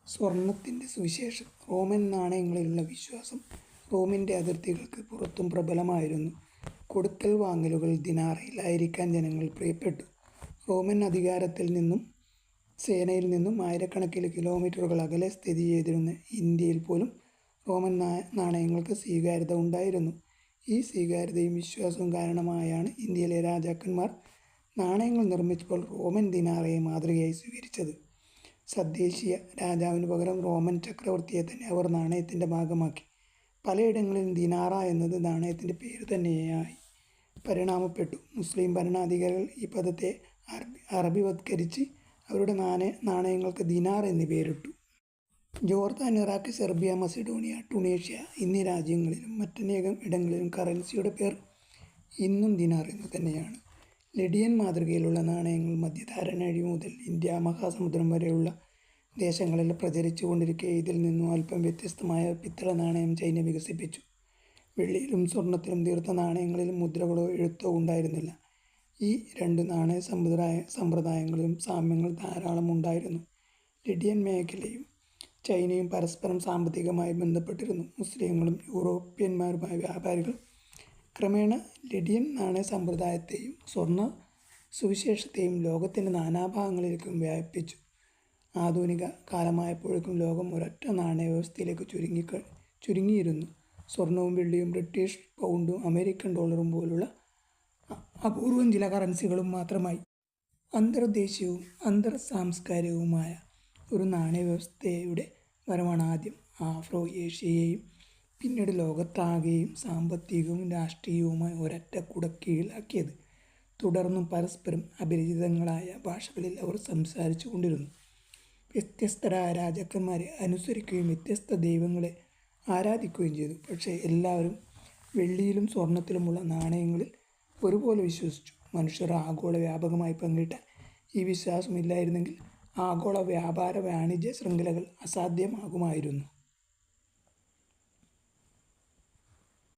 സ്വർണത്തിൻ്റെ സുവിശേഷം. റോമൻ നാണയങ്ങളിലുള്ള വിശ്വാസം റോമിൻ്റെ അതിർത്തികൾക്ക് പുറത്തും പ്രബലമായിരുന്നു. കൊടുക്കൽ വാങ്ങലുകൾ ദിനാറയിലായിരിക്കാൻ ജനങ്ങൾ പ്രിയപ്പെട്ടു. റോമൻ അധികാരത്തിൽ നിന്നും സേനയിൽ നിന്നും ആയിരക്കണക്കിന് കിലോമീറ്ററുകൾ അകലെ സ്ഥിതി ചെയ്തിരുന്ന ഇന്ത്യയിൽ പോലും റോമൻ നാണയങ്ങൾക്ക് സ്വീകാര്യത ഉണ്ടായിരുന്നു. ഈ സ്വീകാര്യതയും വിശ്വാസവും കാരണമായാണ് ഇന്ത്യയിലെ രാജാക്കന്മാർ നാണയങ്ങൾ നിർമ്മിച്ചപ്പോൾ റോമൻ ദിനാറയെ മാതൃകയായി സ്വീകരിച്ചത്. സദ്ദേശീയ രാജാവിന് പകരം റോമൻ ചക്രവർത്തിയെ തന്നെ അവർ നാണയത്തിൻ്റെ ഭാഗമാക്കി. പലയിടങ്ങളിലും ദിനാറ എന്നത് നാണയത്തിൻ്റെ പേര് തന്നെയായി പരിണാമപ്പെട്ടു. മുസ്ലിം ഭരണാധികാരികൾ ഈ പദത്തെ അറബിവത്കരിച്ച് അവരുടെ നാണയങ്ങൾക്ക് ദിനാർ എന്ന് പേരിട്ടു. ജോർദാൻ, ഇറാഖ്, സെർബിയ, മസിഡോണിയ, ടുണീഷ്യ എന്നീ രാജ്യങ്ങളിലും മറ്റനേകം ഇടങ്ങളിലും കറൻസിയുടെ പേർ ഇന്നും ദിനാർ എന്ന് തന്നെയാണ്. ലിഡിയൻ മാതൃകയിലുള്ള നാണയങ്ങൾ മധ്യധരനാഴി മുതൽ ഇന്ത്യ മഹാസമുദ്രം വരെയുള്ള ദേശങ്ങളിൽ പ്രചരിച്ചു കൊണ്ടിരിക്കെ ഇതിൽ നിന്നും അല്പം വ്യത്യസ്തമായ പിത്തള നാണയം ചൈന വികസിപ്പിച്ചു. വെള്ളിയിലും സ്വർണത്തിലും തീർത്ത നാണയങ്ങളിലും മുദ്രകളോ എഴുത്തോ ഉണ്ടായിരുന്നില്ല. ഈ രണ്ട് നാണയ സമ്പ്രദായങ്ങളിലും സാമ്യങ്ങൾ ധാരാളം ഉണ്ടായിരുന്നു. ലിഡിയൻ മേഖലയും ചൈനയും പരസ്പരം സാമ്പത്തികമായി ബന്ധപ്പെട്ടിരുന്നു. മുസ്ലിങ്ങളും യൂറോപ്യന്മാരുമായ വ്യാപാരികൾ ക്രമേണ ലിഡിയൻ നാണയ സമ്പ്രദായത്തെയും സ്വർണ്ണ സുവിശേഷത്തെയും ലോകത്തിൻ്റെ നാനാഭാഗങ്ങളിലേക്കും വ്യാപിപ്പിച്ചു. ആധുനിക കാലമായപ്പോഴേക്കും ലോകം ഒരൊറ്റ നാണയ വ്യവസ്ഥയിലേക്ക് ചുരുങ്ങിയിരുന്നു. സ്വർണവും വെള്ളിയും ബ്രിട്ടീഷ് പൗണ്ടും അമേരിക്കൻ ഡോളറും പോലുള്ള അപൂർവം ചില കറൻസികളും മാത്രമായി. അന്തർദേശീയവും സാംസ്കാരികവുമായ ഒരു നാണയ വ്യവസ്ഥയുടെ വരവാണ് ആദ്യം ആഫ്രോ ഏഷ്യയെയും പിന്നീട് ലോകത്താകെയും സാമ്പത്തികവും രാഷ്ട്രീയവുമായ ഒരൊറ്റ കുടക്കീഴിലാക്കിയത്. തുടർന്നും പരസ്പരം അപരിചിതങ്ങളായ ഭാഷകളിൽ അവർ സംസാരിച്ചു കൊണ്ടിരുന്നു. വ്യത്യസ്തരായ രാജാക്കന്മാരെ അനുസരിക്കുകയും വ്യത്യസ്ത ദൈവങ്ങളെ ആരാധിക്കുകയും ചെയ്തു. പക്ഷേ എല്ലാവരും വെള്ളിയിലും സ്വർണത്തിലുമുള്ള നാണയങ്ങളിൽ ഒരുപോലെ വിശ്വസിച്ചു. മനുഷ്യർ ആഗോള വ്യാപകമായി പങ്കിട്ട ഈ വിശ്വാസമില്ലായിരുന്നെങ്കിൽ ആഗോള വ്യാപാര വാണിജ്യ ശൃംഖലകൾ അസാധ്യമാകുമായിരുന്നു.